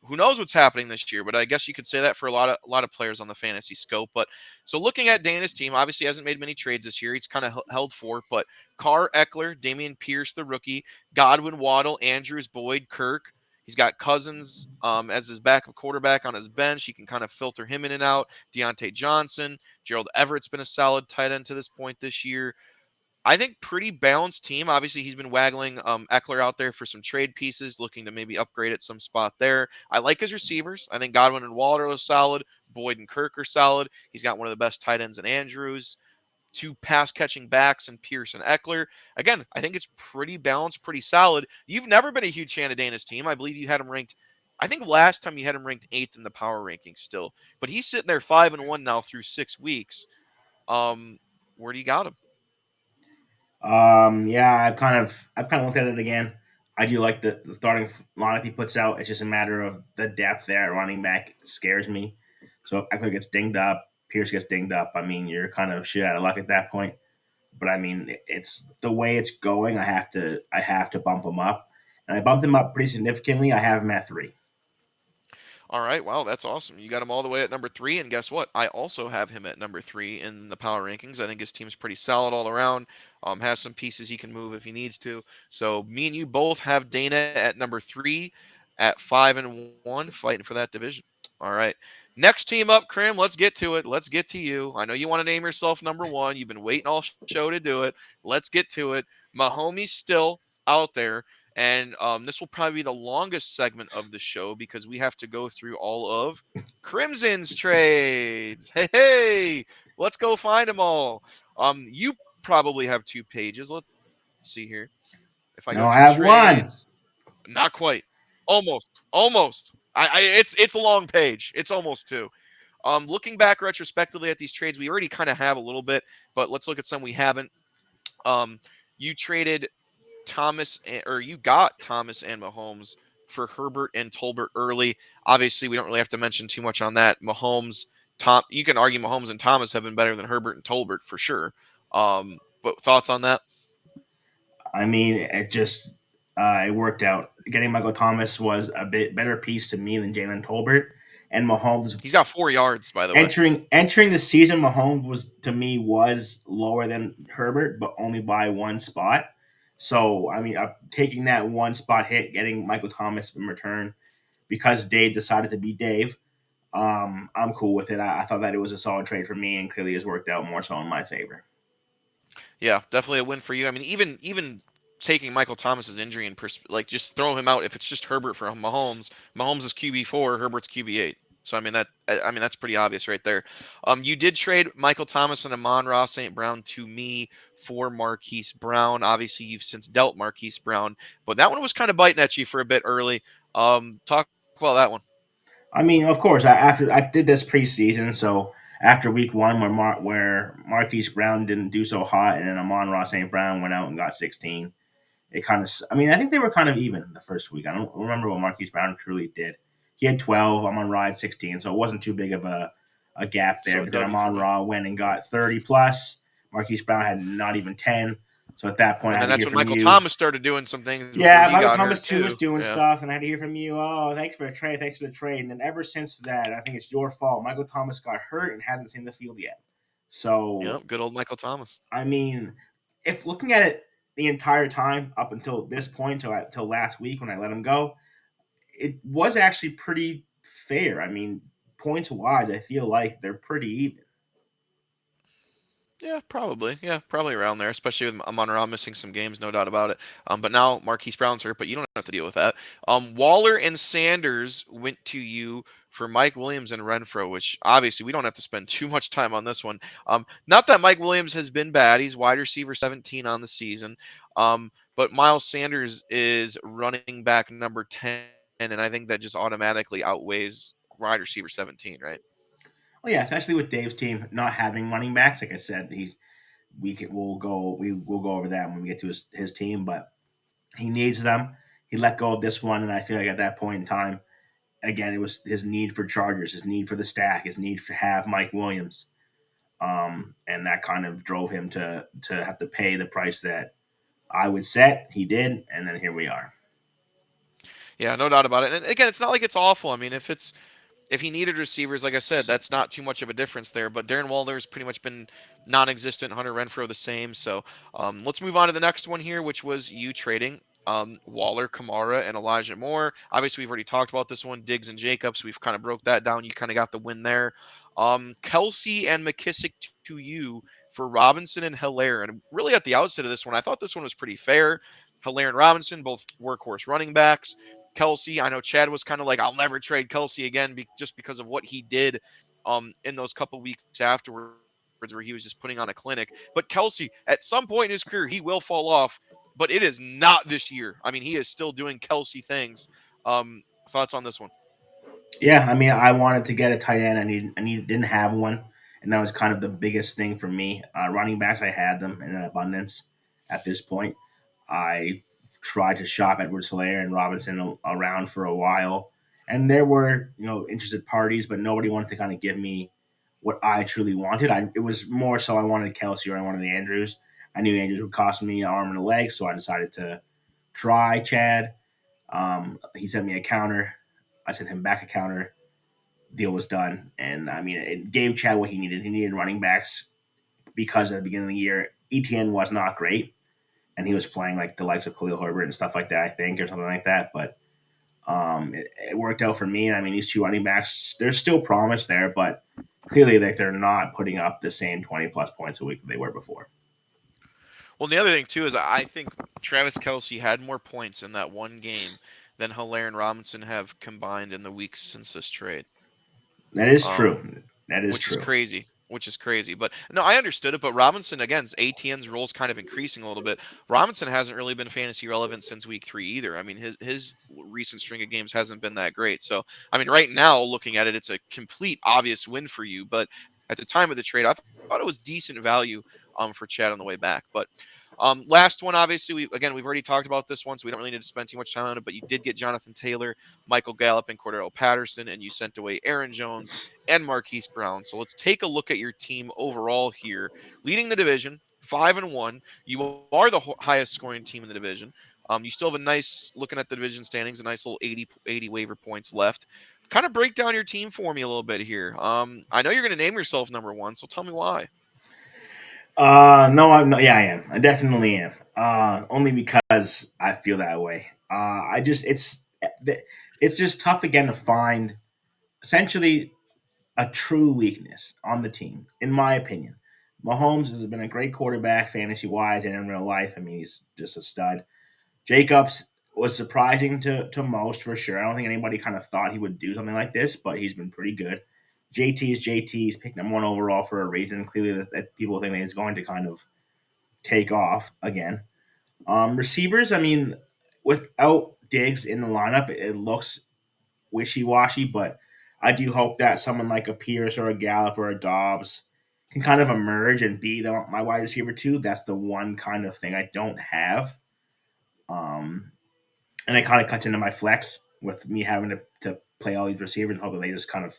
who knows what's happening this year, but I guess you could say that for a lot of players on the fantasy scope. But so looking at Dana's team, obviously hasn't made many trades this year. He's kind of held for, but Carr, Eckler, Damian Pierce, the rookie, Godwin, Waddle, Andrews, Boyd, Kirk. He's got Cousins as his backup quarterback on his bench. He can kind of filter him in and out. Deontay Johnson, Gerald Everett's been a solid tight end to this point this year. I think pretty balanced team. Obviously, he's been waggling Eckler out there for some trade pieces, looking to maybe upgrade at some spot there. I like his receivers. I think Godwin and Waller are solid. Boyd and Kirk are solid. He's got one of the best tight ends in Andrews. Two pass catching backs and Pierce and Eckler. Again, I think it's pretty balanced, pretty solid. You've never been a huge fan of Dana's team. I believe you had him ranked. I think last time you had him ranked 8th in the power rankings still, but he's sitting there 5-1 now through 6 weeks. Um, where do you got him? Yeah, I've kind of looked at it again. I do like the starting lineup he puts out. It's just a matter of the depth there at running back scares me. So if Eckler gets dinged up, Pierce gets dinged up. I mean, you're kind of shit out of luck at that point. But I mean, it's the way it's going. I have to bump him up, and I bumped him up pretty significantly. I have him at 3. All right, wow, that's awesome. You got him all the way at number three, and guess what? I also have him at number three in the power rankings. I think his team's pretty solid all around. Has some pieces he can move if he needs to. So me and you both have Dana at number three, at 5-1, fighting for that division. All right, next team up, Krim. Let's get to it. Let's get to you. I know you want to name yourself number one. You've been waiting all show to do it. Let's get to it. Mahomie's still out there. And this will probably be the longest segment of the show because we have to go through all of Crimson's trades. Hey, hey, let's go find them all. You probably have 2 pages. Let's see here. If I No, go I to have one. trades, not quite. Almost. Almost. It's a long page. It's almost two. Looking back retrospectively at these trades, we already kind of have a little bit, but let's look at some we haven't. Um, you traded or you got Thomas and Mahomes for Herbert and Tolbert early. Obviously, we don't really have to mention too much on that. You can argue Mahomes and Thomas have been better than Herbert and Tolbert for sure. But thoughts on that? I mean, it worked out. Getting Michael Thomas was a bit better piece to me than Jalen Tolbert, and Mahomes He's got 4 yards, by the way. entering the season. Mahomes was lower than Herbert, but only by one spot. So I mean, taking that one spot hit, getting Michael Thomas in return because Dave decided to be Dave. I'm cool with it. I thought that it was a solid trade for me, and clearly has worked out more so in my favor. Yeah, definitely a win for you. I mean, even taking Michael Thomas's injury and like just throw him out. If it's just Herbert for Mahomes, Mahomes is QB4, Herbert's QB8. So I mean that's pretty obvious right there. You did trade Michael Thomas and Amon-Ra St. Brown to me for Marquise Brown. Obviously, you've since dealt Marquise Brown, but that one was kind of biting at you for a bit early. Talk about that one. I mean, of course, after I did this preseason, so after week one, where Marquise Brown didn't do so hot, and then Amon-Ra St. Brown went out and got 16. It kind of, I mean, I think they were kind of even the first week. I don't remember what Marquise Brown truly did. He had 12. Amon-Ra had 16, so it wasn't too big of a gap there. So a But then W for me. Amon-Ra went and got 30 plus. Marquise Brown had not even 10. So at that point, I And had then to that's hear when from Michael you. Thomas started doing some things before Yeah, he Michael got Thomas hurt too was too. doing Yeah. stuff, and I had to hear from you. Oh, thanks for the trade. Thanks for the trade. And then ever since that, I think it's your fault. Michael Thomas got hurt and hasn't seen the field yet. So Yep. Good old Michael Thomas. I mean, if looking at it the entire time up until this point, till last week when I let him go, it was actually pretty fair. I mean, points wise, I feel like they're pretty even. Yeah, probably. Yeah, probably around there, especially with Amon-Ra missing some games, no doubt about it. But now Marquise Brown's hurt, but you don't have to deal with that. Waller and Sanders went to you for Mike Williams and Renfro, which obviously we don't have to spend too much time on this one. Not that Mike Williams has been bad; he's wide receiver 17 on the season. But Miles Sanders is running back number 10, and I think that just automatically outweighs wide receiver 17, right? Well, yeah, especially with Dave's team not having running backs. Like I said, we'll go over that when we get to his team, but he needs them. He let go of this one, and I feel like at that point in time, again, it was his need for Chargers, his need for the stack, his need to have Mike Williams, and that kind of drove him to have to pay the price that I would set. He did, and then here we are. Yeah, no doubt about it. And again, it's not like it's awful. I mean, if he needed receivers, like I said, that's not too much of a difference there. But Darren Waller's pretty much been non-existent. Hunter Renfro the same. So let's move on to the next one here, which was you trading Waller, Kamara, and Elijah Moore. Obviously, we've already talked about this one. Diggs and Jacobs. We've kind of broke that down. You kind of got the win there. Kelsey and McKissick to you for Robinson and Hilaire. And really, at the outset of this one, I thought this one was pretty fair. Hilaire and Robinson, both workhorse running backs. Kelsey, I know Chad was kind of like, I'll never trade Kelsey again just because of what he did in those couple weeks afterwards where he was just putting on a clinic. But Kelsey, at some point in his career, he will fall off, but it is not this year. I mean, he is still doing Kelsey things. Thoughts on this one? Yeah, I mean, I wanted to get a tight end. Didn't have one, and that was kind of the biggest thing for me. Running backs, I had them in an abundance at this point. I tried to shop Edwards Hilaire and Robinson around for a while, and there were interested parties, but nobody wanted to kind of give me what I truly wanted. It was more so I wanted Kelsey or I wanted Andrews. I knew Andrews would cost me an arm and a leg, so I decided to try Chad. He sent me a counter. I sent him back a counter. deal was done. And I mean, it gave Chad what he needed. He needed running backs because at the beginning of the year, ETN was not great, and he was playing like the likes of Khalil Herbert and stuff like that, I think, or something like that. But it worked out for me. I mean, these two running backs, there's still promise there, but clearly, like they're not putting up the same 20 plus points a week that they were before. Well, the other thing too is I think Travis Kelsey had more points in that one game than Hilaire and Robinson have combined in the weeks since this trade. That is Um, true. That is which is true. crazy. Which is crazy. But no, I understood it. But Robinson, again, ATN's role's kind of increasing a little bit. Robinson hasn't really been fantasy relevant since week 3 either. I mean, his recent string of games hasn't been that great. So, I mean, right now, looking at it, it's a complete obvious win for you. But at the time of the trade, I thought it was decent value for Chad on the way back. But last one, obviously, we've already talked about this one, so we don't really need to spend too much time on it. But you did get Jonathan Taylor, Michael Gallup, and Cordero Patterson, and you sent away Aaron Jones and Marquise Brown. So let's take a look at your team overall here. Leading the division, 5-1. You are the highest scoring team in the division. You still have a nice, looking at the division standings, a nice little 80 waiver points left. Kind of break down your team for me a little bit here. I know you're going to name yourself number one, so tell me why. No, I'm not. Yeah, I am. I definitely am. Only because I feel that way. I just it's just tough again to find essentially a true weakness on the team, in my opinion. Mahomes has been a great quarterback, fantasy wise, and in real life. I mean, he's just a stud. Jacobs was surprising to most for sure. I don't think anybody kind of thought he would do something like this, but he's been pretty good. JT is JT. He's picked number one overall for a reason. Clearly, that people think that he's going to kind of take off again. Receivers, I mean, without Diggs in the lineup, it looks wishy washy, but I do hope that someone like a Pierce or a Gallup or a Dobbs can kind of emerge and be my wide receiver too. That's the one kind of thing I don't have. Um, and it kind of cuts into my flex with me having to play all these receivers and hope that they just kind of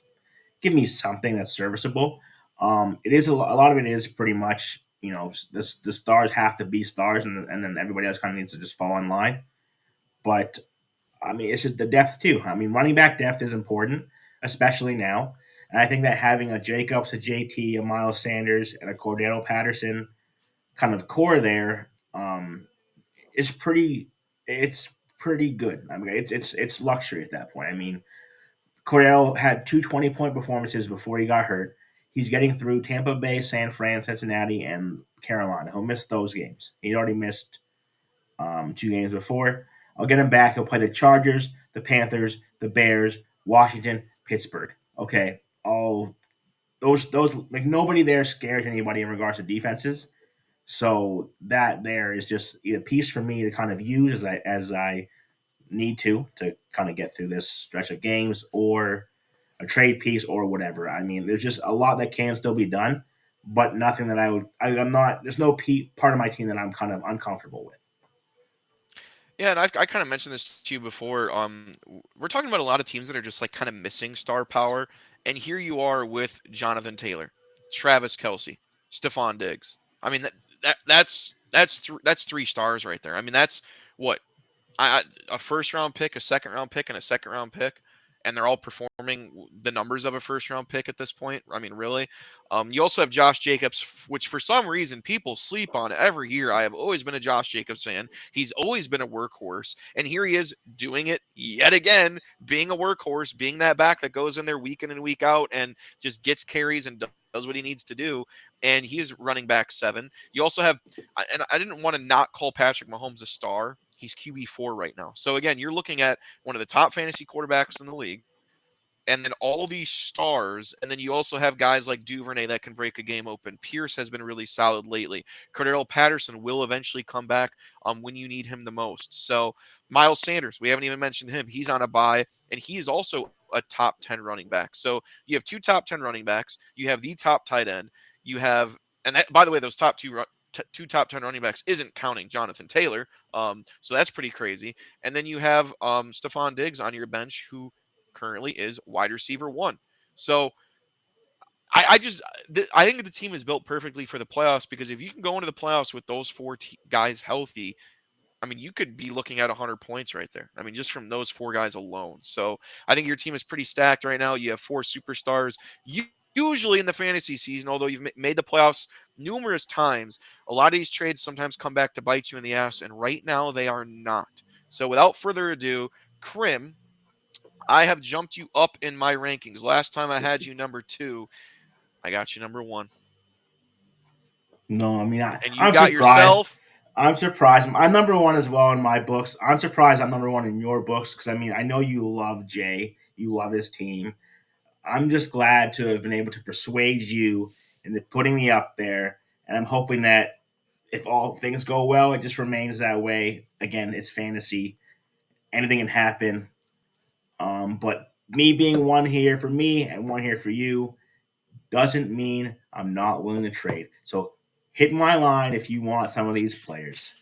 give me something that's serviceable. It is a lot of it is pretty much the stars have to be stars, and then everybody else kind of needs to just fall in line. But I mean, it's just the depth too. I mean, running back depth is important, especially now. And I think that having a Jacobs, a JT, a Miles Sanders, and a Cordero Patterson kind of core there is pretty. It's pretty good. I mean, it's luxury at that point. I mean, Cordero had two 20-point performances before he got hurt. He's getting through Tampa Bay, San Fran, Cincinnati, and Carolina. He'll miss those games. He already missed 2 games before. I'll get him back. He'll play the Chargers, the Panthers, the Bears, Washington, Pittsburgh. Okay, all those like nobody there scares anybody in regards to defenses. So that there is just a piece for me to kind of use as I need to kind of get through this stretch of games or a trade piece or whatever. I mean, there's just a lot that can still be done, but nothing that I'm not. There's no part of my team that I'm kind of uncomfortable with. Yeah, and I kind of mentioned this to you before. We're talking about a lot of teams that are just like kind of missing star power, and here you are with Jonathan Taylor, Travis Kelsey, Stephon Diggs. I mean that's 3 stars right there. I mean that's what a first round pick, a second round pick, and a second round pick, and they're all performing the numbers of a first round pick at this point. I mean, really. You also have Josh Jacobs, which for some reason people sleep on every year. I have always been a Josh Jacobs fan. He's always been a workhorse, and here he is doing it yet again, being a workhorse, being that back that goes in there week in and week out and just gets carries and does what he needs to do. And he is running back 7. You also have and I didn't want to not call Patrick Mahomes a star. He's QB4 right now. So again, you're looking at one of the top fantasy quarterbacks in the league, and then all these stars, and then you also have guys like Duvernay that can break a game open. Pierce has been really solid lately. Cordero Patterson will eventually come back when you need him the most. So Miles Sanders, we haven't even mentioned him. He's on a bye, and he is also a top 10 running back. So you have 2 top 10 running backs. You have the top tight end. You have, and that, by the way, those two top 10 running backs isn't counting Jonathan Taylor. So that's pretty crazy. And then you have Stephon Diggs on your bench, who currently is wide receiver 1. So I just I think the team is built perfectly for the playoffs because if you can go into the playoffs with those 4 guys healthy, I mean, you could be looking at 100 points right there. I mean, just from those four guys alone. So I think your team is pretty stacked right now. You have four superstars. Usually in the fantasy season, although you've made the playoffs numerous times, a lot of these trades sometimes come back to bite you in the ass. And right now, they are not. So without further ado, Krim, I have jumped you up in my rankings. Last time I had you number two, I got you number one. No, I mean And you I'm got surprised. yourself. I'm surprised. I'm number one as well in my books. I'm surprised I'm number one in your books because I mean I know you love Jay, you love his team. I'm just glad to have been able to persuade you into putting me up there, and I'm hoping that if all things go well, it just remains that way. Again, it's fantasy; anything can happen. But me being one here for me and one here for you doesn't mean I'm not willing to trade. So hit my line if you want some of these players.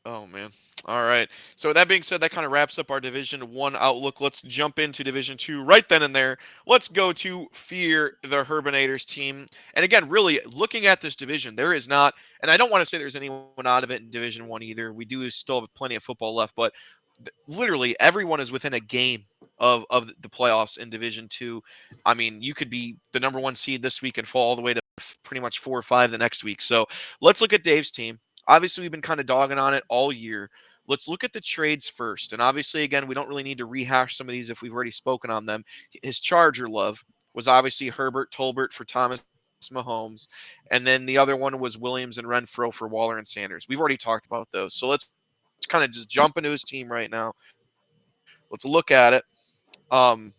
Oh man. All right. So that being said, that kind of wraps up our Division One outlook. Let's jump into Division Two right then and there. Let's go to Fear the Herbinators team. And again, really looking at this division, there is not, and I don't want to say there's anyone out of it in Division One either. We do still have plenty of football left, but literally everyone is within a game of the playoffs in Division Two. I mean, you could be the number one seed this week and fall all the way to pretty much 4 or 5 the next week. So let's look at Dave's team. Obviously, we've been kind of dogging on it all year. Let's look at the trades first. And obviously, again, we don't really need to rehash some of these if we've already spoken on them. His Charger love was obviously Herbert Tolbert for Thomas Mahomes. And then the other one was Williams and Renfro for Waller and Sanders. We've already talked about those. So let's kind of just jump into his team right now. Let's look at it. Um,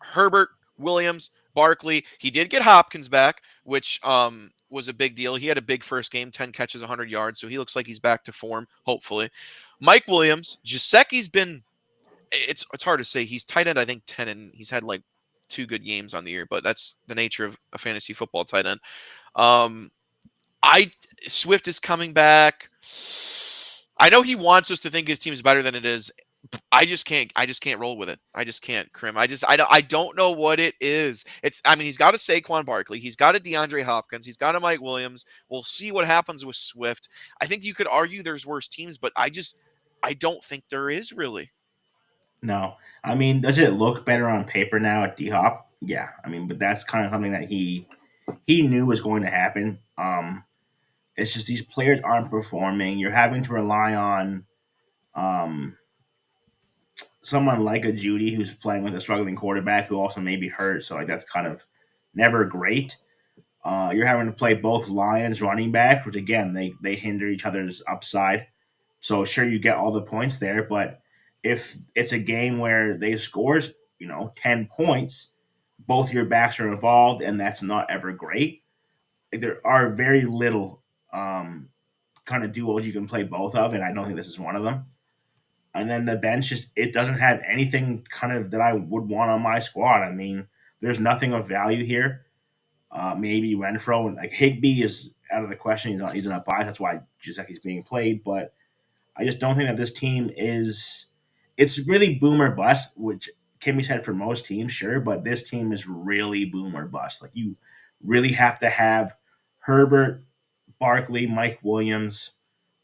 Herbert, Williams, Barkley. He did get Hopkins back, which was a big deal. He had a big first game, 10 catches, 100 yards, so he looks like he's back to form, hopefully. Mike Williams, Jasecki's been it's hard to say. He's tight end, I think 10, and he's had like two good games on the year, but that's the nature of a fantasy football tight end. Um, I Swift is coming back. I know he wants us to think his team's better than it is. I just can't. I just can't roll with it. I just can't, Krim. I don't know what it is. It's. I mean, he's got a Saquon Barkley. He's got a DeAndre Hopkins. He's got a Mike Williams. We'll see what happens with Swift. I think you could argue there's worse teams, but I don't think there is really. No, I mean, does it look better on paper now at D Hop? Yeah, I mean, but that's kind of something that he knew was going to happen. It's just these players aren't performing. You're having to rely on um, someone like a Judy who's playing with a struggling quarterback who also may be hurt. So like that's kind of never great. You're having to play both Lions running back, which again they hinder each other's upside. So sure you get all the points there, but if it's a game where they scores 10 points, both your backs are involved, and that's not ever great. There are very little kind of duos you can play both of, and I don't think this is one of them. And then the bench just it doesn't have anything kind of that I would want on my squad. I mean, there's nothing of value here. Maybe Renfro and like Higby is out of the question. He's on a bye. That's why Giuseppe's being played. But I just don't think that this team is. It's really boom or bust, which can be said for most teams, sure. But this team is really boom or bust. Like you really have to have Herbert, Barkley, Mike Williams,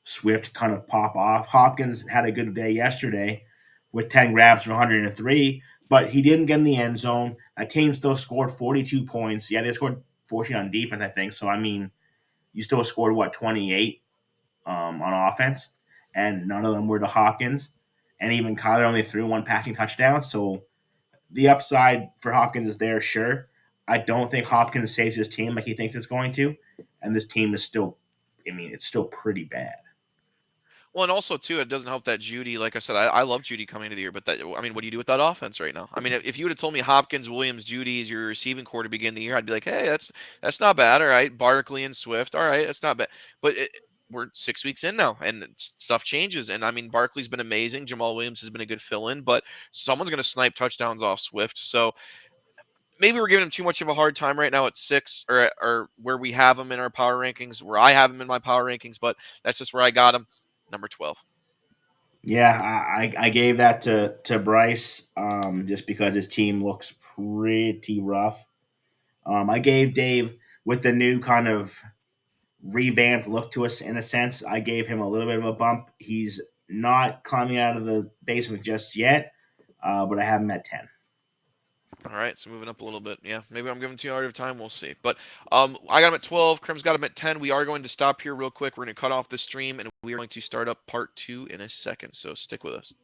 Swift kind of pop off. Hopkins had a good day yesterday with 10 grabs for 103, but he didn't get in the end zone. That team still scored 42 points. Yeah, they scored 14 on defense, I think. So, I mean, you still scored, what, 28 on offense? And none of them were to Hopkins. And even Kyler only threw one passing touchdown. So the upside for Hopkins is there, sure. I don't think Hopkins saves his team like he thinks it's going to. And this team is still, I mean, it's still pretty bad. Well, and also too, it doesn't help that Judy. Like I said, I love Judy coming into the year, but I mean, what do you do with that offense right now? I mean, if you would have told me Hopkins, Williams, Judy is your receiving core to begin the year, I'd be like, hey, that's not bad. All right, Barkley and Swift, all right, that's not bad. But we're 6 weeks in now, and stuff changes. And I mean, Barkley's been amazing. Jamal Williams has been a good fill-in, but someone's going to snipe touchdowns off Swift. So maybe we're giving him too much of a hard time right now at 6, or where we have him in our power rankings, where I have him in my power rankings. But that's just where I got him, number 12. Yeah, I gave that to Bryce just because his team looks pretty rough. I gave Dave with the new kind of revamped look to us in a sense. I gave him a little bit of a bump. He's not climbing out of the basement just yet, but I have him at 10. All right, so moving up a little bit. Yeah, maybe I'm giving too hard of time. We'll see. But I got him at 12. Krim's got him at 10. We are going to stop here real quick. We're going to cut off the stream, and we are going to start up part 2 in a second. So stick with us.